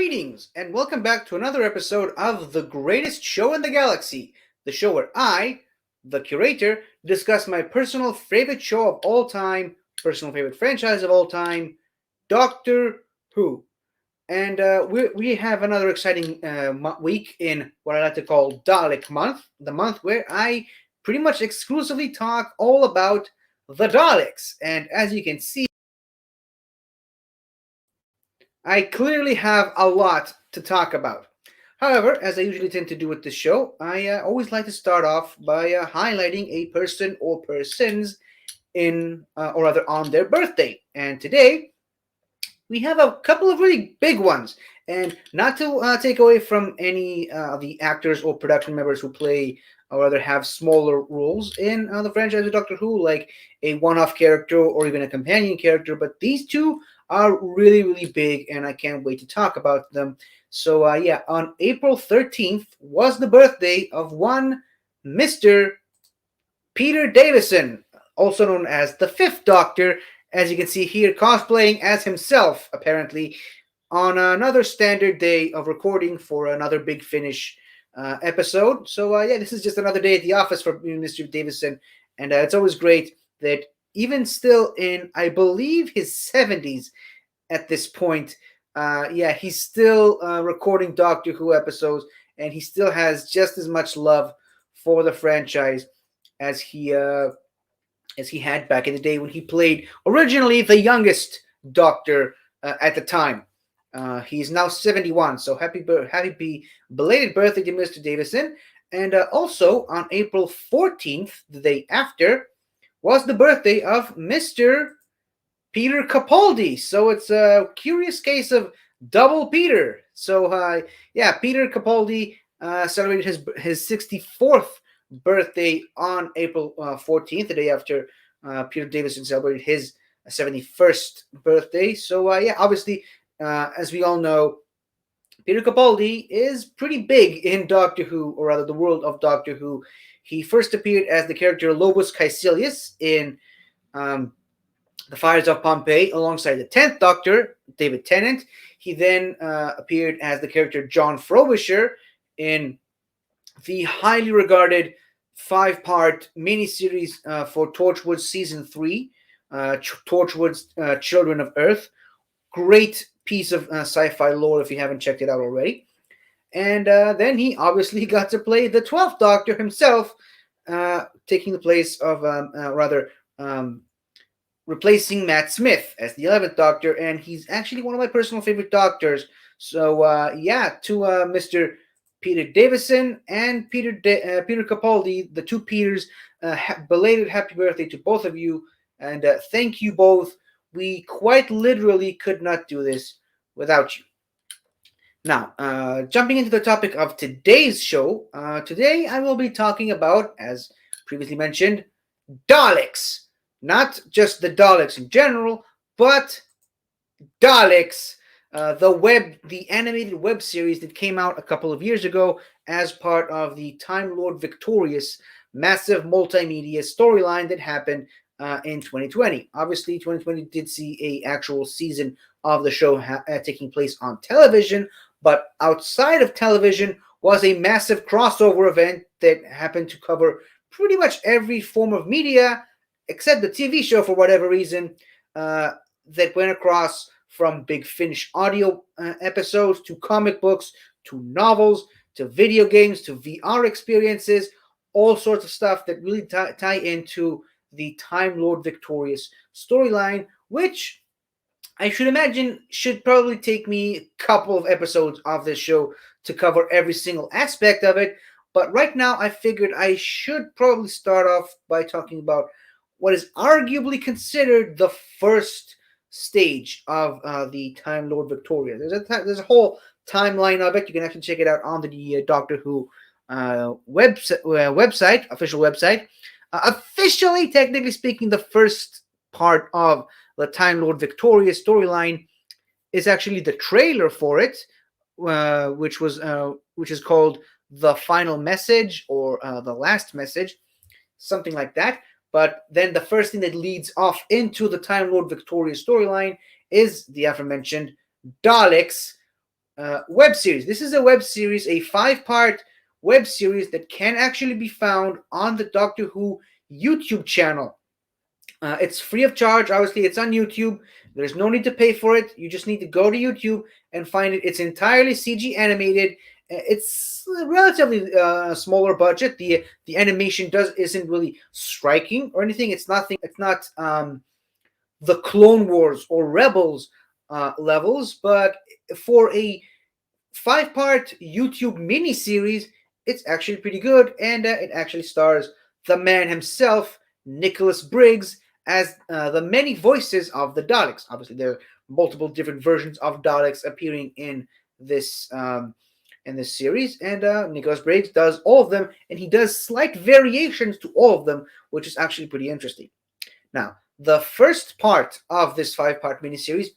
Greetings, and welcome back to another episode of The Greatest Show in the Galaxy, the show where I, the curator, discuss my personal favorite show of all time, personal favorite franchise of all time, Doctor Who. And we have another exciting week in what I like to call Dalek Month, the month where I pretty much exclusively talk all about the Daleks. And as you can see, I clearly have a lot to talk about. However, as I usually tend to do with this show, I always like to start off by highlighting a person or persons or rather on their birthday. And today, we have a couple of really big ones. And not to take away from any of the actors or production members who play or rather have smaller roles in the franchise of Doctor Who, like a one-off character or even a companion character, but these two are really, really big, and I can't wait to talk about them. So, on April 13th was the birthday of one Mr. Peter Davison, also known as the Fifth Doctor, as you can see here, cosplaying as himself, apparently, on another standard day of recording for another Big Finish episode. So, this is just another day at the office for Mr. Davison, and it's always great that even still in, I believe, his 70s at this point, he's still recording Doctor Who episodes, and he still has just as much love for the franchise as he had back in the day when he played originally the youngest Doctor at the time. He's now 71, so happy belated birthday to Mr. Davison. And also on April 14th, the day after, was the birthday of Mr. Peter Capaldi. So it's a curious case of double Peter. So Peter Capaldi celebrated his 64th birthday on April 14th, the day after Peter Davison celebrated his 71st birthday. So obviously, as we all know, Peter Capaldi is pretty big in Doctor Who, or rather the world of Doctor Who. He first appeared as the character Lobus Caecilius in The Fires of Pompeii alongside the 10th Doctor, David Tennant. He then appeared as the character John Frobisher in the highly regarded 5-part miniseries for Torchwood Season 3, Torchwood's Children of Earth. Great piece of sci-fi lore if you haven't checked it out already. And then he obviously got to play the 12th Doctor himself, taking the place of, replacing Matt Smith as the 11th Doctor, and he's actually one of my personal favorite Doctors. So, to Mr. Peter Davison and Peter Capaldi, the two Peters, belated happy birthday to both of you, and thank you both. We quite literally could not do this without you. Now, jumping into the topic of today's show, today I will be talking about, as previously mentioned, Daleks. Not just the Daleks in general, but Daleks, the animated web series that came out a couple of years ago as part of the Time Lord Victorious massive multimedia storyline that happened in 2020. Obviously, 2020 did see an actual season of the show taking place on television, but outside of television was a massive crossover event that happened to cover pretty much every form of media, except the TV show for whatever reason, that went across from Big Finish audio episodes to comic books to novels to video games to VR experiences, all sorts of stuff that really tie into the Time Lord Victorious storyline, which I should imagine should probably take me a couple of episodes of this show to cover every single aspect of it. But right now, I figured I should probably start off by talking about what is arguably considered the first stage of the Time Lord Victoria. There's a whole timeline of it. You can actually check it out on the Doctor Who website, official website. Officially, technically speaking, the first part of the Time Lord Victoria storyline is actually the trailer for it, which is called The Final Message or The Last Message, something like that. But then the first thing that leads off into the Time Lord Victoria storyline is the aforementioned Daleks, web series. This is a web series, a 5-part web series that can actually be found on the Doctor Who YouTube channel. It's free of charge. Obviously, it's on YouTube. There's no need to pay for it. You just need to go to YouTube and find it. It's entirely CG animated. It's a relatively smaller budget. The animation isn't really striking or anything. It's nothing. It's not the Clone Wars or Rebels levels, but for a 5-part YouTube miniseries, it's actually pretty good, and it actually stars the man himself, Nicholas Briggs, as the many voices of the Daleks. Obviously, there are multiple different versions of Daleks appearing this in this series, and Nicholas Briggs does all of them, and he does slight variations to all of them, which is actually pretty interesting. Now, the first part of this 5-part miniseries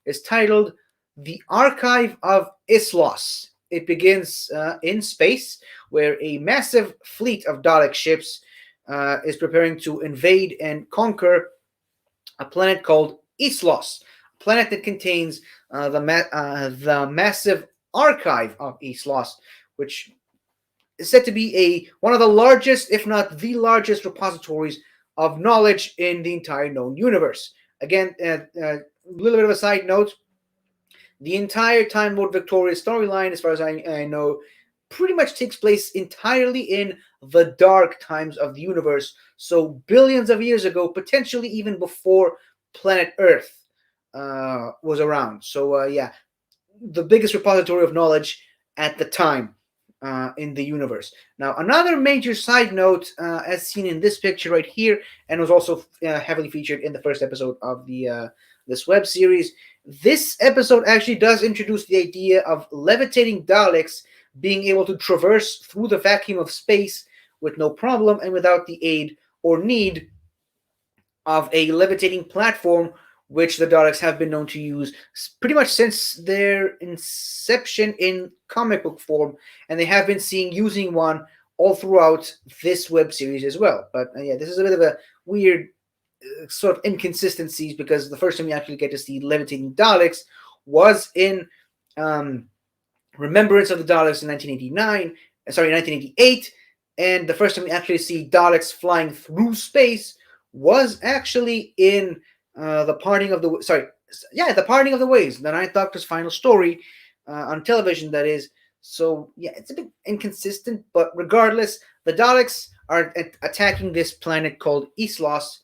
is titled The Archive of Islas. It begins in space, where a massive fleet of Dalek ships is preparing to invade and conquer a planet called Islas, a planet that contains the massive archive of Islas, which is said to be one of the largest, if not the largest, repositories of knowledge in the entire known universe. Again, a little bit of a side note, the entire Time Lord Victoria storyline, as far as I know, pretty much takes place entirely in the dark times of the universe, so billions of years ago, potentially even before planet Earth was around. So yeah, the biggest repository of knowledge at the time in the universe. Now, another major side note, as seen in this picture right here, and was also heavily featured in the first episode of this web series, this episode actually does introduce the idea of levitating Daleks being able to traverse through the vacuum of space with no problem and without the aid or need of a levitating platform, which the Daleks have been known to use pretty much since their inception in comic book form, and they have been seen using one all throughout this web series as well. But yeah, this is a bit of a weird sort of inconsistencies, because the first time we actually get to see levitating Daleks was in Remembrance of the Daleks in 1988, and the first time we actually see Daleks flying through space was actually in the Parting of the Ways, the Ninth Doctor's final story on television. That is. So yeah, it's a bit inconsistent, but regardless, the Daleks are attacking this planet called Islas,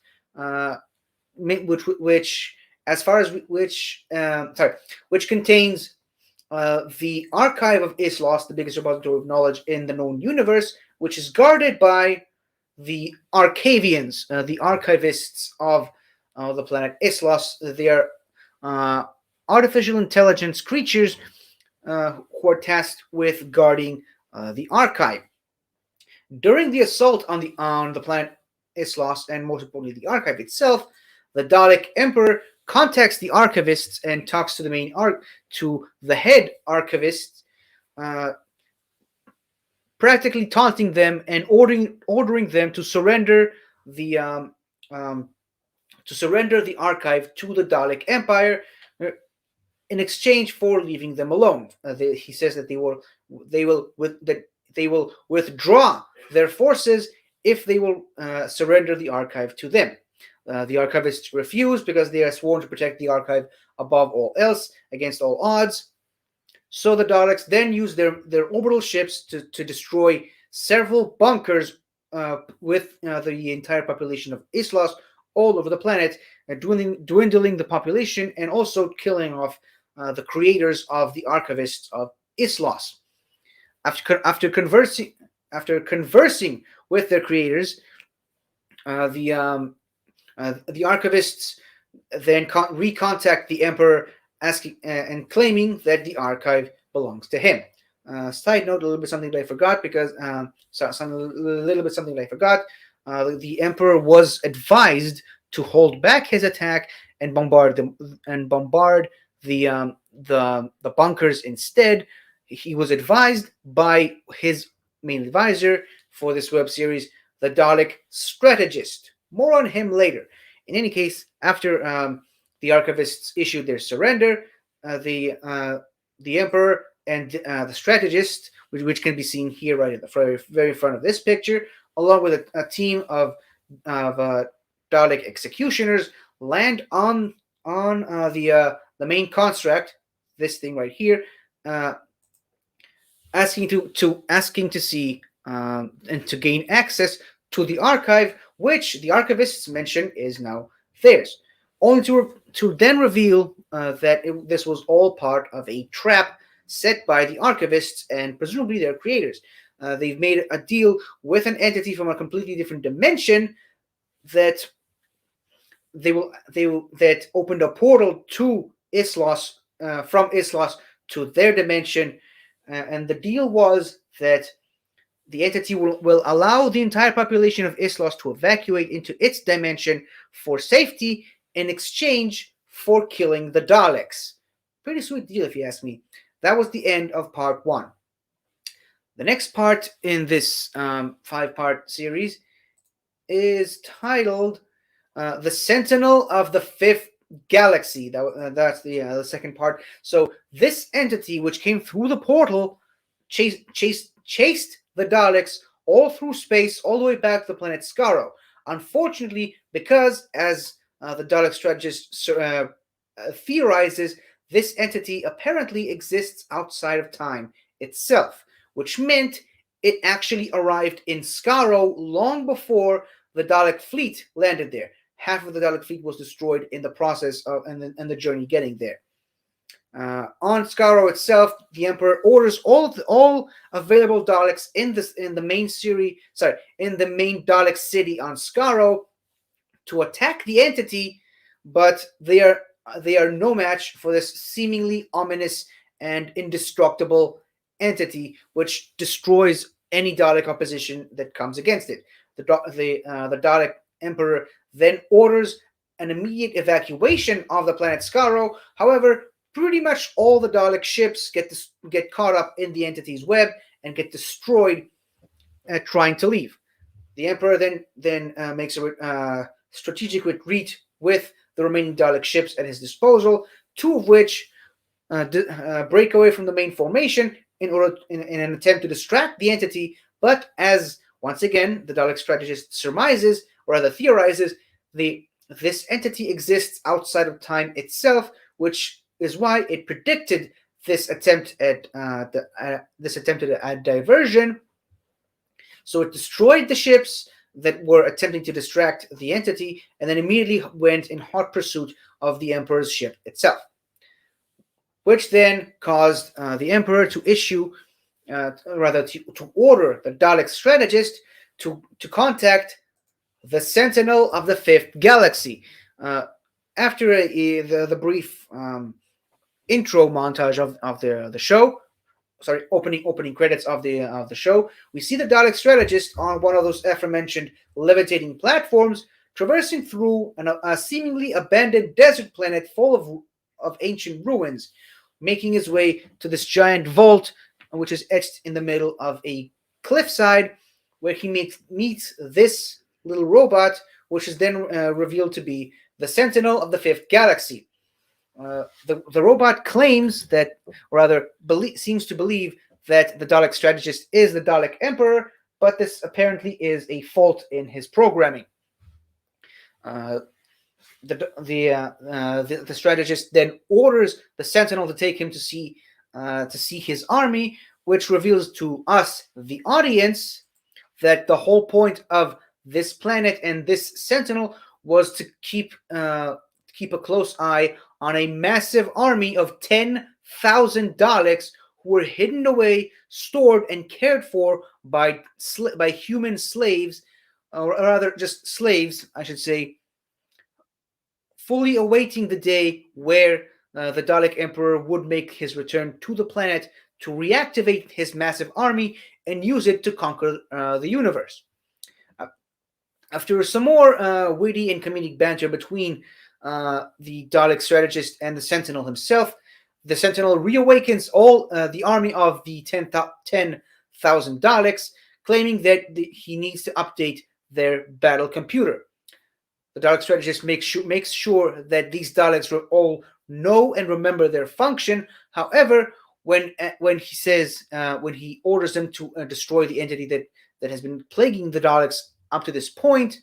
which contains the Archive of Islas, the biggest repository of knowledge in the known universe, which is guarded by the Arcavians, the archivists of the planet Islas. They are artificial intelligence creatures who are tasked with guarding the archive. During the assault on the planet Islas, and most importantly the archive itself, the Dalek Emperor contacts the archivists and talks to the head archivist, practically taunting them and ordering them to surrender the archive to the Dalek Empire in exchange for leaving them alone. He says that they will withdraw their forces if they will surrender the archive to them. The archivists refuse because they are sworn to protect the archive above all else, against all odds. So the Daleks then use their orbital ships to destroy several bunkers with the entire population of Islas all over the planet, dwindling the population and also killing off the creators of the archivists of Islas. After conversing with their creators, the archivists then recontact the Emperor, asking and claiming that the archive belongs to him. Side note: a little bit something that I forgot, because the Emperor was advised to hold back his attack and bombard the bunkers instead. He was advised by his main advisor for this web series, the Dalek strategist. More on him later. In any case, after the archivists issued their surrender, the the Emperor and the strategist, which can be seen here right in the very front of this picture, along with a team of Dalek executioners, land on the main construct, this thing right here, uh, asking to see and to gain access to the archive, which the archivists mention is now theirs, only to then reveal that this was all part of a trap set by the archivists and presumably their creators. They've made a deal with an entity from a completely different dimension that that opened a portal to Islos, from Islos to their dimension, and the deal was that the entity will allow the entire population of Islos to evacuate into its dimension for safety in exchange for killing the Daleks. Pretty sweet deal, if you ask me. That was the end of part one. The next part in this five-part series is titled "The Sentinel of the Fifth Galaxy." That's the second part. So this entity, which came through the portal, chased the Daleks all through space, all the way back to the planet Skaro. Unfortunately, because as the Dalek strategist theorizes, this entity apparently exists outside of time itself, which meant it actually arrived in Skaro long before the Dalek fleet landed there. Half of the Dalek fleet was destroyed in the process of and the journey getting there. On Skaro itself, the Emperor orders all available Daleks in the main series, in the main Dalek city on Skaro to attack the entity, but they are no match for this seemingly ominous and indestructible entity, which destroys any Dalek opposition that comes against it. The Dalek Emperor then orders an immediate evacuation of the planet Skaro. However, pretty much all the Dalek ships get caught up in the entity's web and get destroyed trying to leave. The Emperor then makes a strategic retreat with the remaining Dalek ships at his disposal, two of which break away from the main formation in an attempt to distract the entity. But as once again the Dalek strategist surmises, or rather theorizes, this entity exists outside of time itself, which is why it predicted this attempt at diversion. So it destroyed the ships that were attempting to distract the entity, and then immediately went in hot pursuit of the Emperor's ship itself, which then caused the Emperor to to order the Dalek strategist to contact the Sentinel of the Fifth Galaxy. After the brief intro montage of the show, opening credits of the show, we see the Dalek strategist on one of those aforementioned levitating platforms, traversing through a seemingly abandoned desert planet full of ancient ruins, making his way to this giant vault, which is etched in the middle of a cliffside, where he meets this little robot, which is then revealed to be the Sentinel of the Fifth Galaxy. The robot claims that, or rather seems to believe that the Dalek strategist is the Dalek Emperor, but this apparently is a fault in his programming. The strategist then orders the Sentinel to take him to see his army, which reveals to us, the audience, that the whole point of this planet and this Sentinel was to keep a close eye on a massive army of 10,000 Daleks who were hidden away, stored, and cared for by human slaves, or rather just slaves, I should say, fully awaiting the day where the Dalek Emperor would make his return to the planet to reactivate his massive army and use it to conquer the universe. After some more witty and comedic banter between the Dalek strategist and the Sentinel himself, the Sentinel reawakens all the army of the 10,000 Daleks, claiming that he needs to update their battle computer. The Dalek strategist makes sure that these Daleks all know and remember their function. However, when he says when he orders them to destroy the entity that has been plaguing the Daleks up to this point.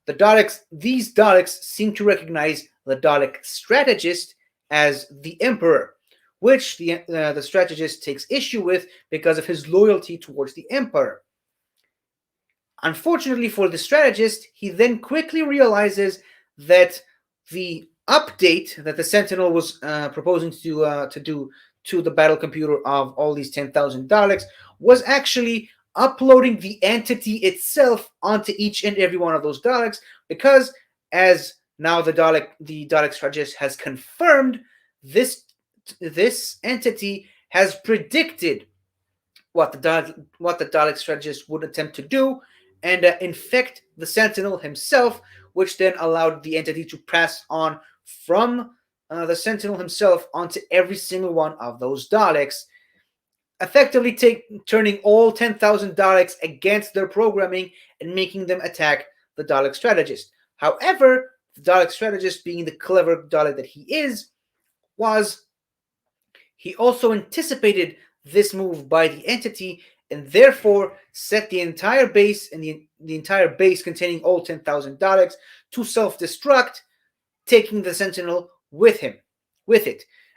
These Daleks seem to recognize the Dalek strategist as the Emperor, which the strategist takes issue with because of his loyalty towards the Emperor. Unfortunately for the strategist, he then quickly realizes that the update that the Sentinel was proposing to do to the battle computer of all these 10,000 Daleks was actually uploading the entity itself onto each and every one of those Daleks, because as now the Dalek strategist has confirmed, this entity has predicted what the Dalek strategist would attempt to do and infect the Sentinel himself, which then allowed the entity to pass on from the Sentinel himself onto every single one of those Daleks, effectively turning all 10,000 Daleks against their programming and making them attack the Dalek strategist. However, the Dalek strategist, being the clever Dalek that he is, he also anticipated this move by the entity and therefore set the entire base and the entire base containing all 10,000 Daleks to self-destruct, taking the Sentinel with it.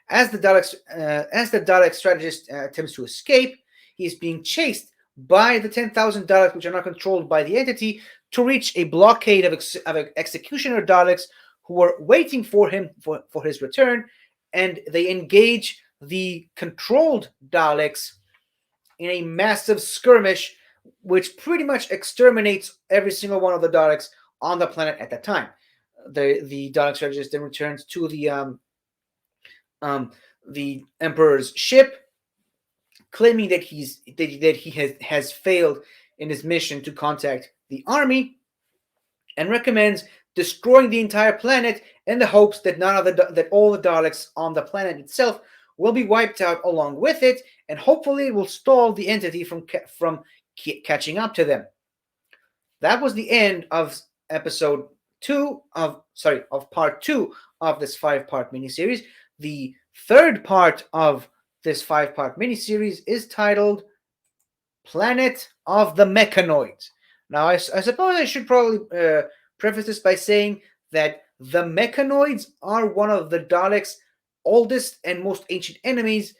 As the Dalek strategist attempts to escape, he is being chased by the 10,000 Daleks, which are not controlled by the entity, to reach a blockade of executioner Daleks who are waiting for him for his return, and they engage the controlled Daleks in a massive skirmish, which pretty much exterminates every single one of the Daleks on the planet at that time. The Dalek strategist then returns to the Emperor's ship, claiming that he has failed in his mission to contact the army, and recommends destroying the entire planet in the hopes that that all the Daleks on the planet itself will be wiped out along with it, and hopefully it will stall the entity from catching up to them. That was the end of part 2 of this 5-part miniseries. The third part of this 5-part miniseries is titled Planet of the Mechanoids. Now, I suppose I should probably preface this by saying that the Mechanoids are one of the Daleks' oldest and most ancient enemies,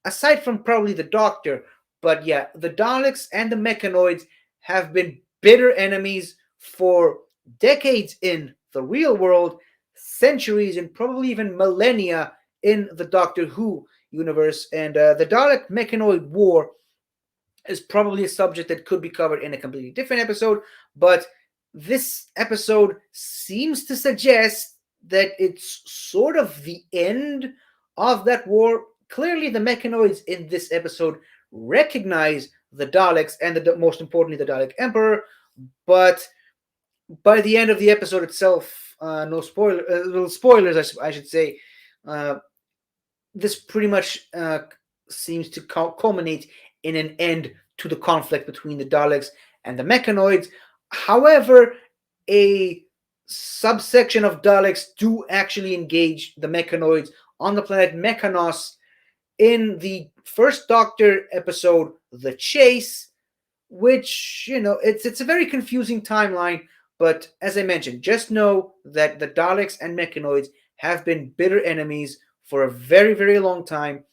aside from probably the Doctor. But yeah, the Daleks and the Mechanoids have been bitter enemies for decades in the real world, centuries, and probably even millennia in the Doctor Who universe. And the Dalek Mechanoid War is probably a subject that could be covered in a completely different episode, but this episode seems to suggest that it's sort of the end of that war. Clearly, the Mechanoids in this episode recognize the Daleks and, most importantly, the Dalek Emperor, but by the end of the episode itself, no spoilers, I should say, this pretty much seems to culminate in an end to the conflict between the Daleks and the Mechanoids. However, a subsection of Daleks do actually engage the Mechanoids on the planet Mechanos in the first Doctor episode, The Chase, which, it's a very confusing timeline, but as I mentioned, just know that the Daleks and Mechanoids have been bitter enemies for a very, very long time,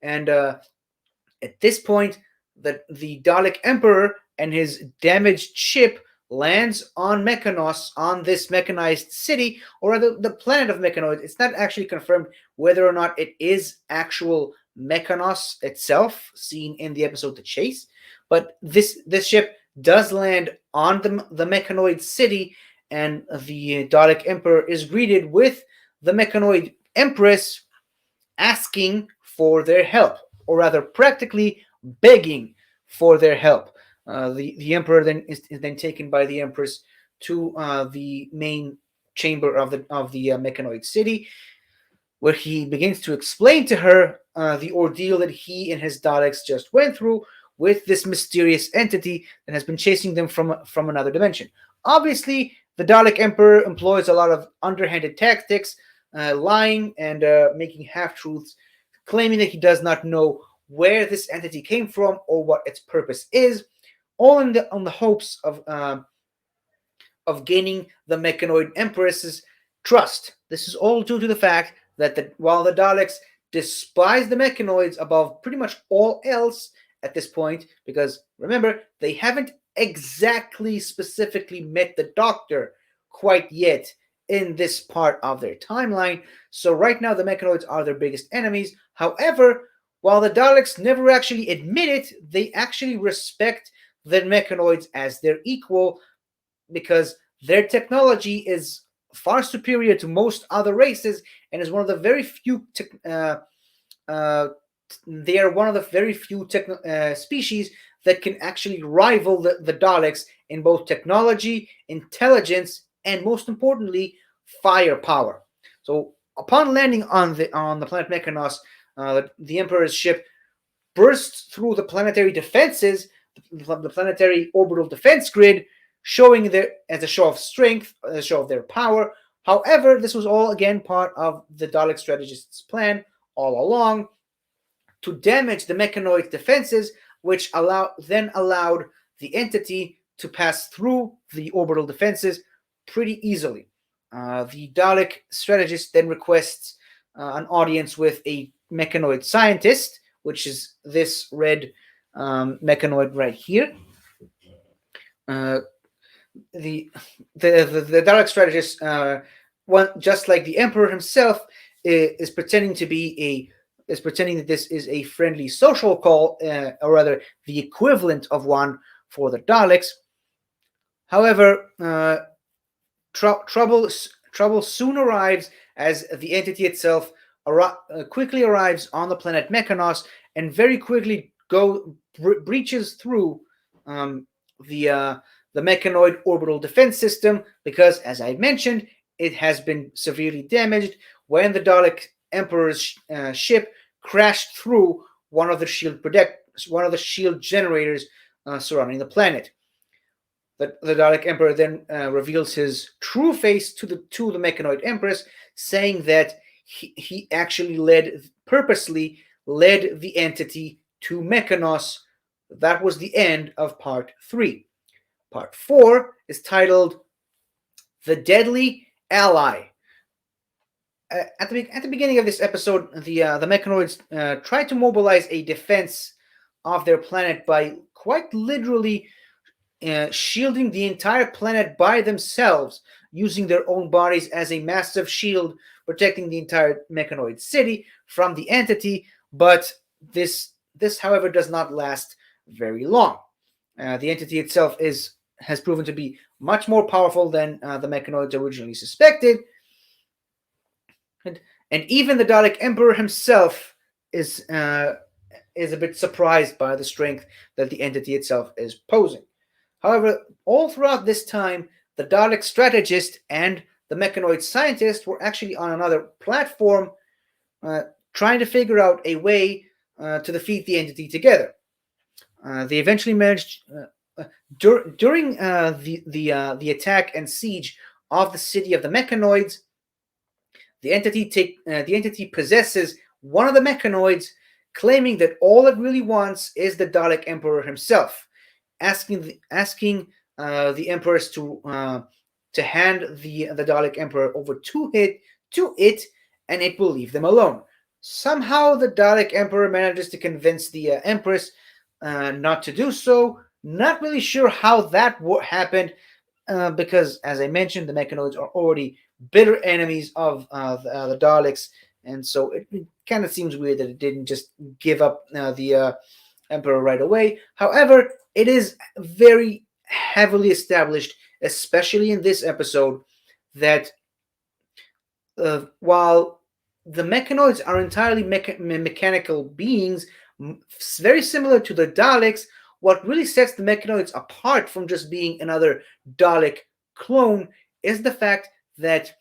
and at this point, the Dalek Emperor and his damaged ship lands on Mechanos, on this mechanized city, or rather the planet of Mechanoids. It's not actually confirmed whether or not it is actual Mechanos itself, seen in the episode The Chase, but this ship does land on the Mechanoid city, and the Dalek Emperor is greeted with the Mechanoid Empress asking for their help, or rather practically begging for their help. The Emperor then is then taken by the Empress to the main chamber of the Mechanoid city, where he begins to explain to her the ordeal that he and his Daleks just went through with this mysterious entity that has been chasing them from another dimension. Obviously, the Dalek Emperor employs a lot of underhanded tactics, lying and making half-truths, claiming that he does not know where this entity came from or what its purpose is, all on the hopes of gaining the Mechanoid Empress's trust. This is all due to the fact that while the Daleks despise the Mechanoids above pretty much all else at this point, because remember, they haven't exactly specifically met the Doctor quite yet in this part of their timeline. So right now, the Mechanoids are their biggest enemies. However, while the Daleks never actually admit it, they actually respect the Mechanoids as their equal, because their technology is far superior to most other races and is one of the very few they are one of the very few species that can actually rival the Daleks in both technology, intelligence, and most importantly, firepower. So upon landing on the planet Mechanos, the Emperor's ship bursts through the planetary defenses, the planetary orbital defense grid, showing their as a show of strength, as a show of their power. However, this was all again part of the Dalek strategist's plan all along to damage the Mechanoid defenses, which allowed the entity to pass through the orbital defenses pretty easily. The Dalek strategist then requests an audience with a Mechanoid scientist, which is this red Mechanoid right here. The Dalek strategist, just like the Emperor himself, is pretending that this is a friendly social call, or rather, the equivalent of one for the Daleks. However, trouble soon arrives as the entity itself quickly arrives on the planet Mechanos and very quickly breaches through the Mechanoid orbital defense system, because, as I mentioned, it has been severely damaged when the Dalek Emperor's ship crashed through one of the shield generators surrounding the planet. The Dalek Emperor then reveals his true face to the Mechanoid Empress, saying that he actually purposely led the entity to Mechanos. That was the end of Part 3. Part 4 is titled The Deadly Ally. At the beginning of this episode, the Mechanoids try to mobilize a defense of their planet by quite literally shielding the entire planet by themselves, using their own bodies as a massive shield, protecting the entire Mechanoid city from the entity. But this, however, does not last very long. The entity itself has proven to be much more powerful than the Mechanoids originally suspected. And even the Dalek Emperor himself is a bit surprised by the strength that the entity itself is posing. However, all throughout this time, the Dalek strategist and the Mechanoid scientist were actually on another platform, trying to figure out a way to defeat the entity together. They eventually managed during the attack and siege of the city of the Mechanoids. The entity possesses one of the Mechanoids, claiming that all it really wants is the Dalek Emperor himself, asking the Empress to hand the Dalek Emperor over to it, and it will leave them alone. Somehow, the Dalek Emperor manages to convince the Empress not to do so. Not really sure how that happened, because, as I mentioned, the Mechanoids are already bitter enemies of the Daleks, and so it kind of seems weird that it didn't just give up the Emperor right away. However, it is very heavily established, especially in this episode, that while the Mechanoids are entirely mechanical beings, very similar to the Daleks, what really sets the Mechanoids apart from just being another Dalek clone is the fact that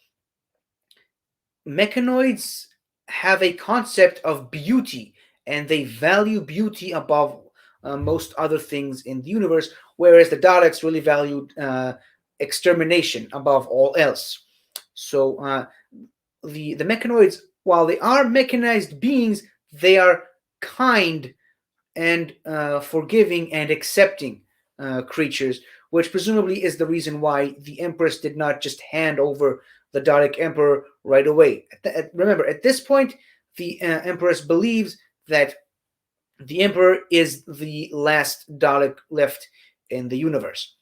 Mechanoids have a concept of beauty, and they value beauty above most other things in the universe, whereas the Daleks really valued extermination above all else. So the Mechanoids, while they are mechanized beings, they are kind and forgiving and accepting creatures, which presumably is the reason why the Empress did not just hand over the Dalek Emperor right away. Remember, at this point, the Empress believes that the Emperor is the last Dalek left in the universe.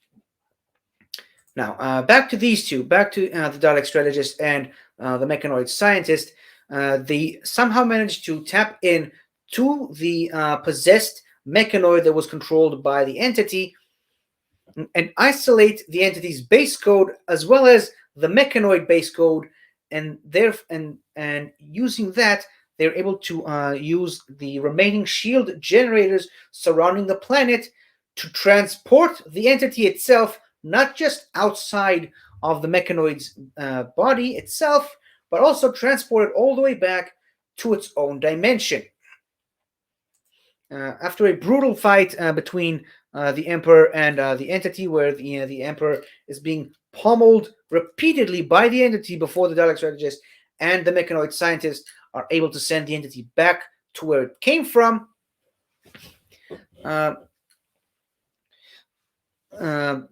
Now, back to these two, back to the Dalek strategist and the Mechanoid scientist. They somehow managed to tap in to the possessed mechanoid that was controlled by the entity and isolate the entity's base code as well as the mechanoid base code, and using that, they're able to use the remaining shield generators surrounding the planet to transport the entity itself, not just outside of the mechanoid's body itself, but also transport it all the way back to its own dimension. After a brutal fight between the Emperor and the entity, where the Emperor is being pummeled repeatedly by the entity before the Dalek strategist and the mechanoid scientist are able to send the entity back to where it came from. Uh, the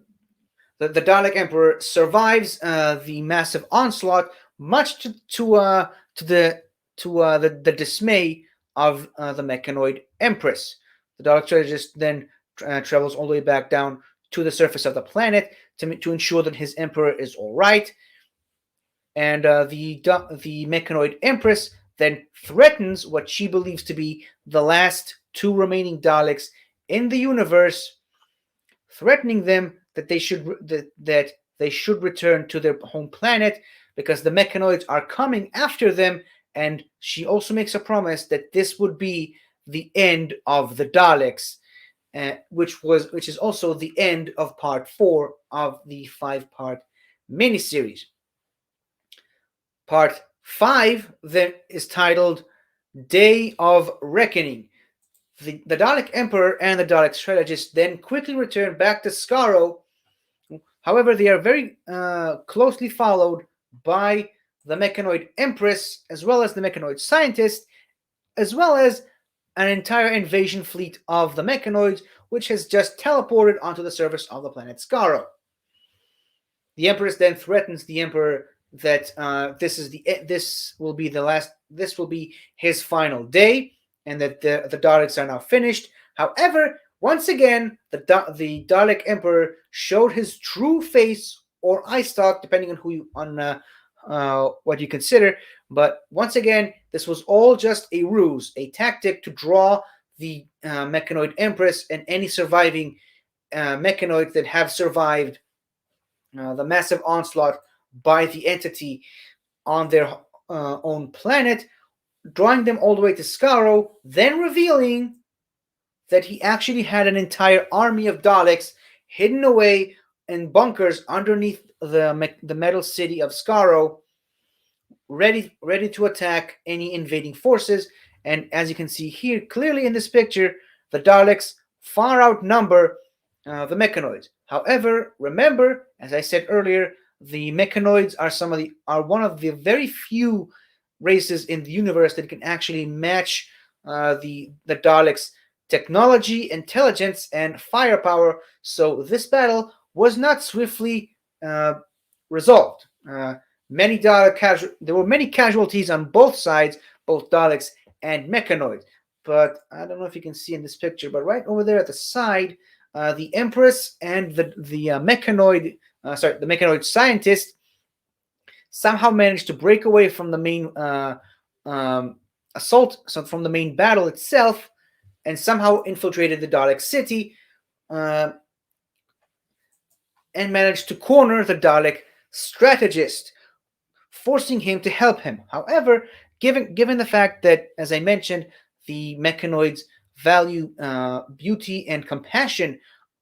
Dalek Emperor survives the massive onslaught, much to the dismay of the Mechanoid Empress. The Dalek strategist then travels all the way back down to the surface of the planet to ensure that his Emperor is all right. And the Mechanoid Empress then threatens what she believes to be the last two remaining Daleks in the universe, threatening them that they should return to their home planet because the Mechanoids are coming after them. And she also makes a promise that this would be the end of the Daleks, which is also the end of part 4 of the 5-part miniseries. Part 5 then is titled Day of Reckoning. The Dalek Emperor and the Dalek strategist then quickly return back to Skaro. However, they are very closely followed by the Mechanoid Empress, as well as the Mechanoid Scientist, as well as an entire invasion fleet of the Mechanoids, which has just teleported onto the surface of the planet Skaro. The Empress then threatens the Emperor that this will be his final day, and that the Daleks are now finished. However, once again, the Dalek Emperor showed his true face or eye stalk, depending on what you consider. But once again, this was all just a ruse, a tactic to draw the Mechanoid Empress and any surviving Mechanoids that have survived the massive onslaught by the entity on their own planet, drawing them all the way to Skaro, then revealing that he actually had an entire army of Daleks hidden away in bunkers underneath the metal city of Skaro, ready to attack any invading forces. And as you can see here clearly in this picture, the Daleks far outnumber the Mechanoids. However, remember, as I said earlier, the Mechanoids are one of the very few races in the universe that can actually match the Daleks' technology, intelligence, and firepower. So this battle was not swiftly resolved. There were many casualties on both sides, both Daleks and Mechanoids. But I don't know if you can see in this picture, but right over there at the side, the Empress and the Mechanoid scientist somehow managed to break away from the main assault, so from the main battle itself, and somehow infiltrated the Dalek city and managed to corner the Dalek strategist, forcing him to help him. However, given the fact that, as I mentioned, the Mechanoids value beauty and compassion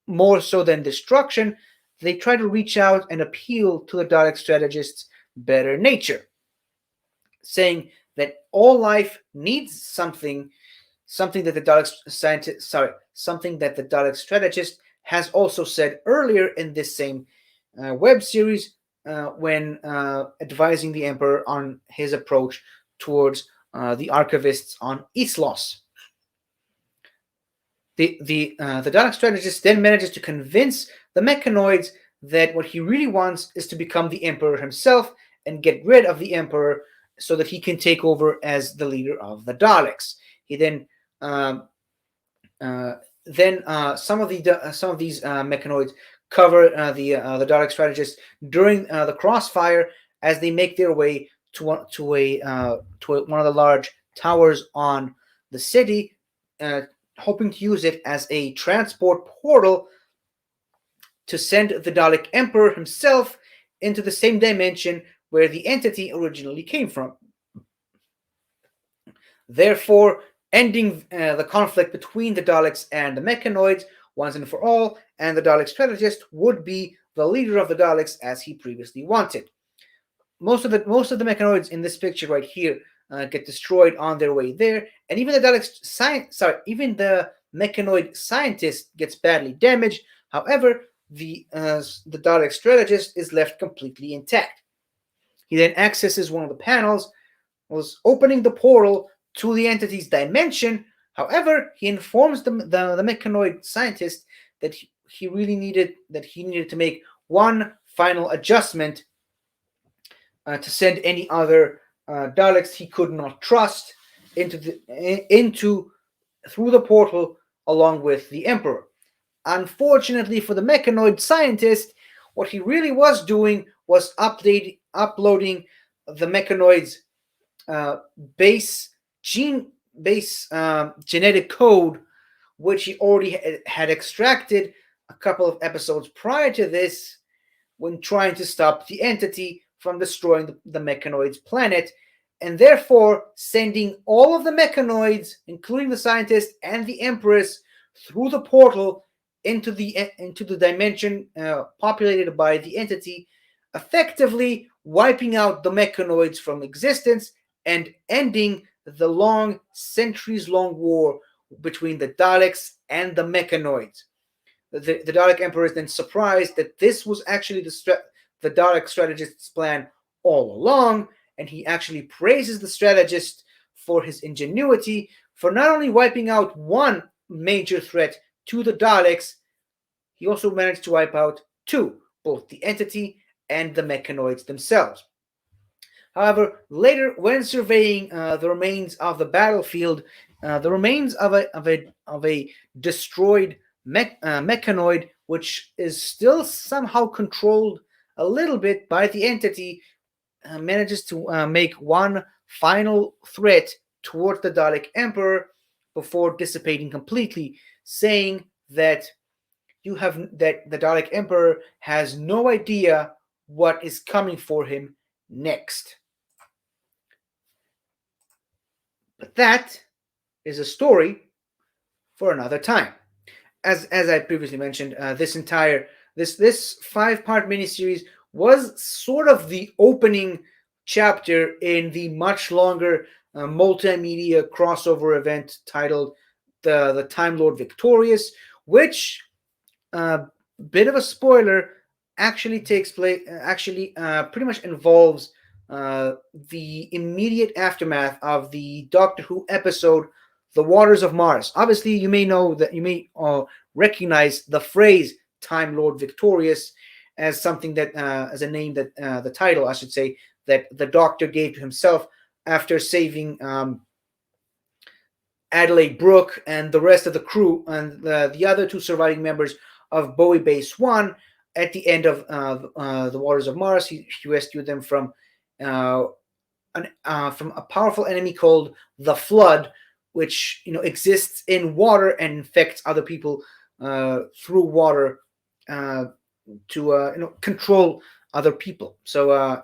more so than destruction, they try to reach out and appeal to the Dalek strategist's better nature, saying that all life needs something that the Dalek strategist has also said earlier in this same web series when advising the Emperor on his approach towards the archivists on Islos. The Dalek strategist then manages to convince the Mechanoids that what he really wants is to become the Emperor himself and get rid of the Emperor so that he can take over as the leader of the Daleks. He then some of these Mechanoids cover the Dalek strategists during the crossfire as they make their way to one of the large towers on the city, hoping to use it as a transport portal to send the Dalek Emperor himself into the same dimension where the entity originally came from. Therefore, ending the conflict between the Daleks and the Mechanoids once and for all, and the Dalek strategist would be the leader of the Daleks as he previously wanted. Most of the Mechanoids in this picture right here get destroyed on their way there, and even the Mechanoid scientist gets badly damaged. However, the Dalek strategist is left completely intact. He then accesses one of the panels, was opening the portal to the entity's dimension. However, he informs the Mechanoid scientist that he needed to make one final adjustment to send any other Daleks he could not trust through the portal along with the Emperor. Unfortunately for the Mechanoid scientist, what he really was doing was uploading the Mechanoid's base genetic code, which he already had extracted a couple of episodes prior to this when trying to stop the entity from destroying the Mechanoid's planet, and therefore sending all of the Mechanoids, including the scientist and the Empress, through the portal into the dimension populated by the entity, effectively wiping out the Mechanoids from existence and ending the centuries-long war between the Daleks and the Mechanoids. The Dalek Emperor is then surprised that this was actually the Dalek strategist's plan all along, and he actually praises the strategist for his ingenuity for not only wiping out one major threat to the Daleks, he also managed to wipe out two, both the entity and the Mechanoids themselves. However, later, when surveying the remains of the battlefield, the remains of a destroyed Mechanoid, which is still somehow controlled a little bit by the entity, manages to make one final threat towards the Dalek Emperor before dissipating completely, saying that the Dalek Emperor has no idea what is coming for him next. But that is a story for another time. As I previously mentioned, this 5-part miniseries was sort of the opening chapter in the much longer multimedia crossover event titled the Time Lord Victorious, which, bit of a spoiler, actually takes place. Pretty much involves the immediate aftermath of the Doctor Who episode, "The Waters of Mars." Obviously, you may recognize the phrase "Time Lord Victorious" as something that, as a name that the title, I should say, that the Doctor gave to himself after saving Adelaide Brooke and the rest of the crew and the other two surviving members of Bowie Base 1 at the end of the Waters of Mars. He rescued them from a powerful enemy called the Flood, which exists in water and infects other people through water to control other people. So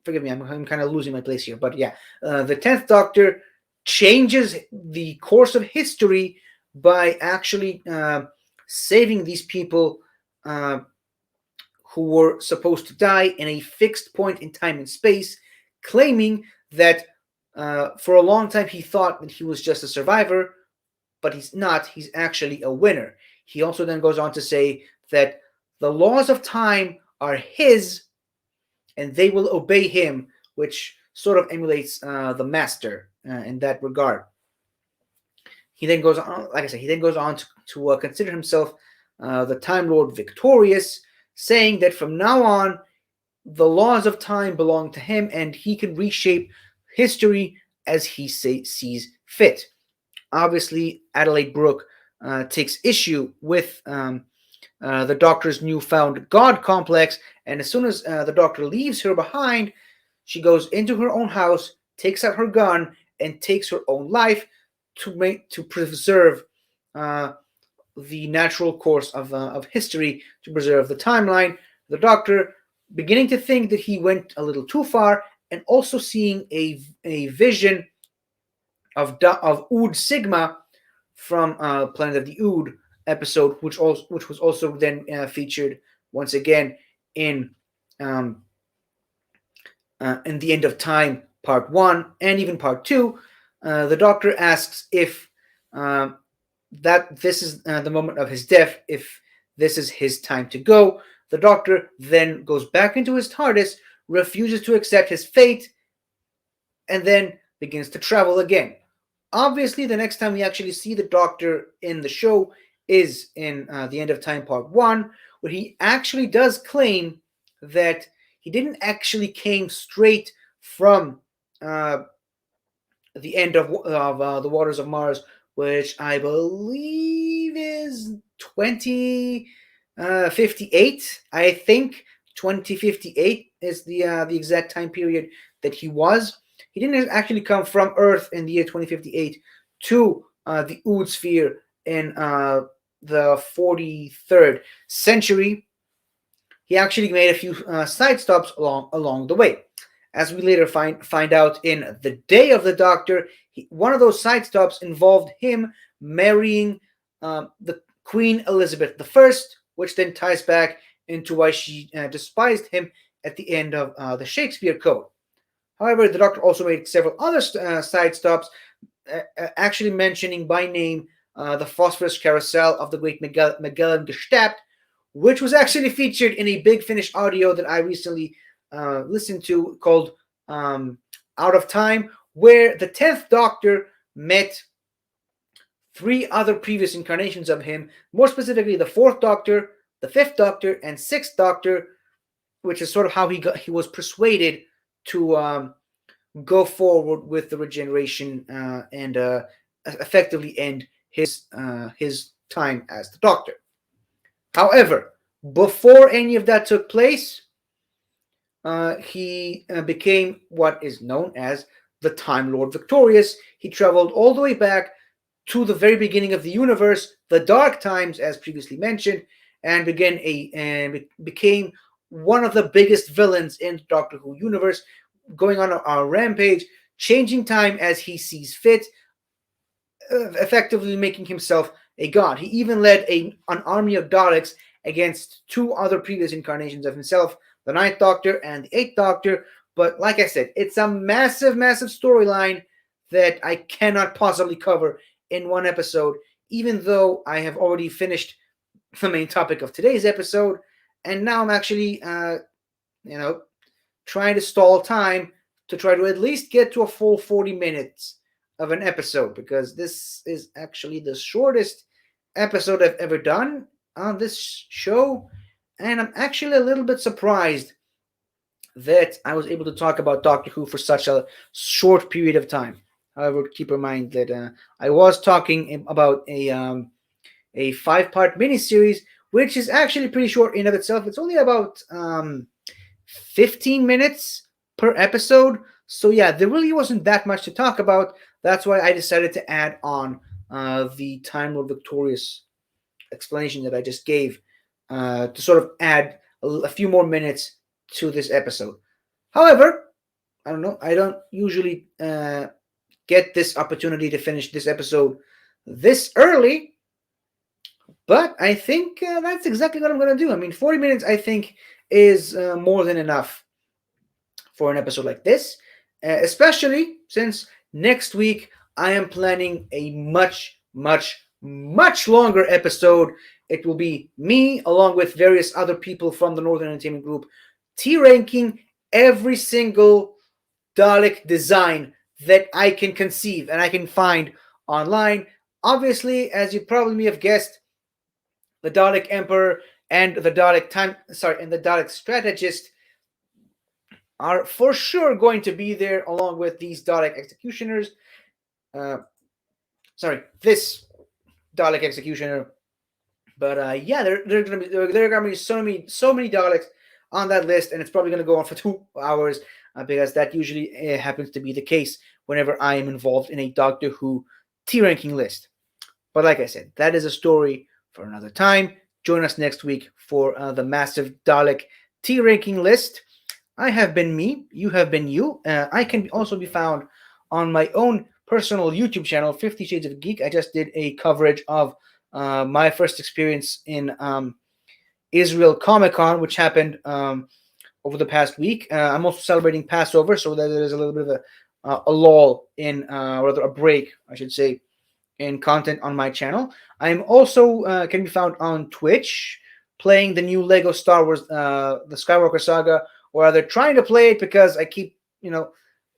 forgive me, I'm kind of losing my place here, but the 10th Doctor changes the course of history by actually saving these people who were supposed to die in a fixed point in time and space, claiming that for a long time he thought that he was just a survivor, but he's not. He's actually a winner. He also then goes on to say that the laws of time are his and they will obey him, which sort of emulates the Master in that regard. He then goes on, like I said, he then goes on to consider himself the Time Lord Victorious, saying that from now on, the laws of time belong to him, and he can reshape history as he sees fit. Obviously, Adelaide Brooke takes issue with the Doctor's newfound God complex, and as soon as the Doctor leaves her behind, she goes into her own house, takes out her gun, and takes her own life to preserve the natural course of history, to preserve the timeline. The Doctor beginning to think that he went a little too far, and also seeing a vision of Ood Sigma from Planet of the Ood episode, which was also then featured once again um, in the End of Time Part 1 and even Part 2. The Doctor asks if that this is the moment of his death, if this is his time to go. The Doctor then goes back into his TARDIS, refuses to accept his fate, and then begins to travel again. Obviously, the next time we actually see the Doctor in the show is in the End of Time Part 1, where he actually does claim that he didn't actually came straight from the end of the Waters of Mars, which I believe is 2058. I think 2058 is the exact time period that he was. He didn't actually come from Earth in the year 2058 to the Ood sphere in the 43rd century. He actually made a few side stops along the way. As we later find out in The Day of the Doctor, one of those side stops involved him marrying the Queen Elizabeth I, which then ties back into why she despised him at the end of the Shakespeare Code. However, the Doctor also made several other side stops, actually mentioning by name the Phosphorus Carousel of the Great Magellan Gestapt, which was actually featured in a Big Finish audio that I recently listened to called Out of Time, where the 10th Doctor met 3 other previous incarnations of him, more specifically the 4th Doctor, the 5th Doctor, and 6th Doctor, which is sort of how he was persuaded to go forward with the regeneration and effectively end his time as the Doctor. However, before any of that took place, he became what is known as the Time Lord Victorious. He traveled all the way back to the very beginning of the universe, the Dark Times, as previously mentioned, and became one of the biggest villains in the Doctor Who universe, going on a rampage, changing time as he sees fit, effectively making himself a god. He even led an army of Daleks against 2 other previous incarnations of himself, the 9th Doctor and the 8th Doctor. But like I said, it's a massive, massive storyline that I cannot possibly cover in one episode, even though I have already finished the main topic of today's episode, and now I'm actually, trying to stall time to try to at least get to a full 40 minutes of an episode, because this is actually the shortest episode I've ever done on this show, and I'm actually a little bit surprised that I was able to talk about Doctor Who for such a short period of time. However, keep in mind that I was talking about a 5-part miniseries, which is actually pretty short in of itself. It's only about 15 minutes per episode. So yeah, there really wasn't that much to talk about. That's why I decided to add on the Time Lord Victorious explanation that I just gave to sort of add a few more minutes to this episode. However, I don't know. I don't usually get this opportunity to finish this episode this early, but I think that's exactly what I'm going to do. I mean, 40 minutes, I think, is more than enough for an episode like this, especially since next week I am planning a much, much, much longer episode. It will be me, along with various other people from the Northern Entertainment Group, T-ranking every single Dalek design that I can conceive and I can find online. Obviously, as you probably may have guessed, the Dalek Emperor and the Dalek Strategist are for sure going to be there along with these Dalek Executioners. Uh, this Dalek Executioner. But yeah, there are gonna be so many Daleks on that list, and it's probably gonna go on for 2 hours because that usually happens to be the case whenever I am involved in a Doctor Who T ranking list. But like I said, that is a story for another time. Join us next week for the massive Dalek T ranking list. I have been me. You have been you. I can also be found on my own personal YouTube channel, 50 Shades of Geek. I just did a coverage of my first experience in Israel Comic Con, which happened over the past week. I'm also celebrating Passover, so that there's a little bit of a lull in, rather a break, I should say, in content on my channel. I'm also can be found on Twitch playing the new Lego Star Wars, the Skywalker Saga, or rather trying to play it because I keep,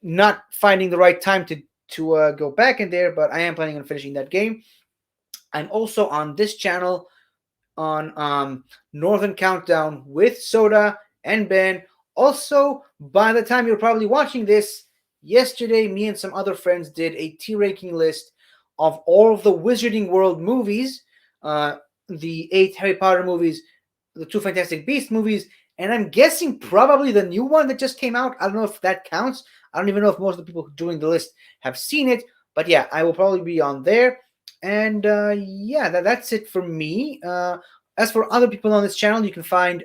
not finding the right time to go back in there, but I am planning on finishing that game. I'm also on this channel on Northern Countdown with Soda and Ben. Also, by the time you're probably watching this, yesterday me and some other friends did a T ranking list of all of the Wizarding World movies, the 8 Harry Potter movies, the 2 Fantastic Beasts movies, and I'm guessing probably the new one that just came out. I don't know if that counts. I don't even know if most of the people doing the list have seen it, but yeah, I will probably be on there. And yeah, that's it for me. As for other people on this channel, you can find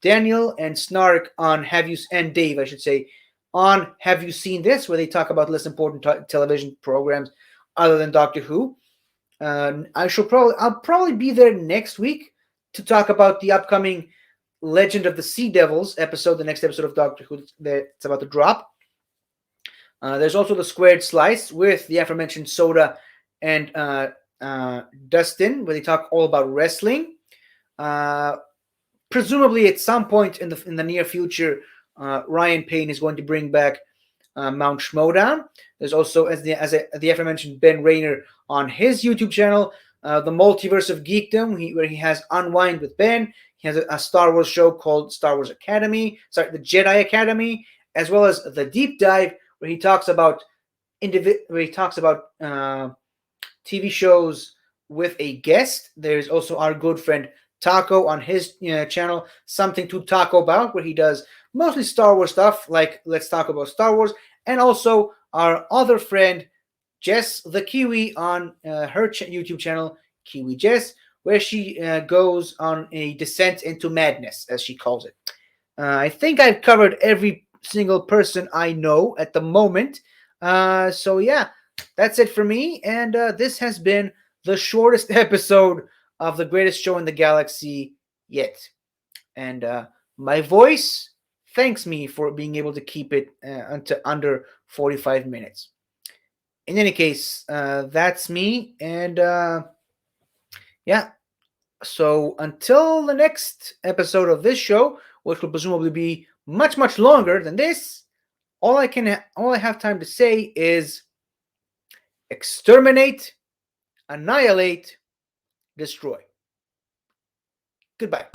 Daniel and Snark on and Dave, I should say, on Have You Seen This, where they talk about less important television programs other than Doctor Who. I'll probably be there next week to talk about the upcoming Legend of the Sea Devils episode, the next episode of Doctor Who that's about to drop. There's also the Squared Slice with the aforementioned Soda and Dustin, where they talk all about wrestling. Presumably, at some point in the near future, Ryan Payne is going to bring back Mount Schmodown. There's also, as the aforementioned Ben Rayner on his YouTube channel, the Multiverse of Geekdom, where he has Unwind with Ben. He has a Star Wars show called Star Wars Academy, the Jedi Academy, as well as the Deep Dive, where he talks about TV shows with a guest. There's also our good friend Taco on his channel, Something to Taco About, where he does mostly Star Wars stuff, like Let's Talk About Star Wars, and also our other friend Jess the Kiwi on her YouTube channel, Kiwi Jess, where she goes on a descent into madness, as she calls it. I think I've covered every single person I know at the moment. So yeah, that's it for me, and this has been the shortest episode of the greatest show in the galaxy yet. And my voice thanks me for being able to keep it unto under 45 minutes. In any case, that's me, and yeah. So until the next episode of this show, which will presumably be much, much longer than this, all I have time to say is exterminate, annihilate, destroy. Goodbye.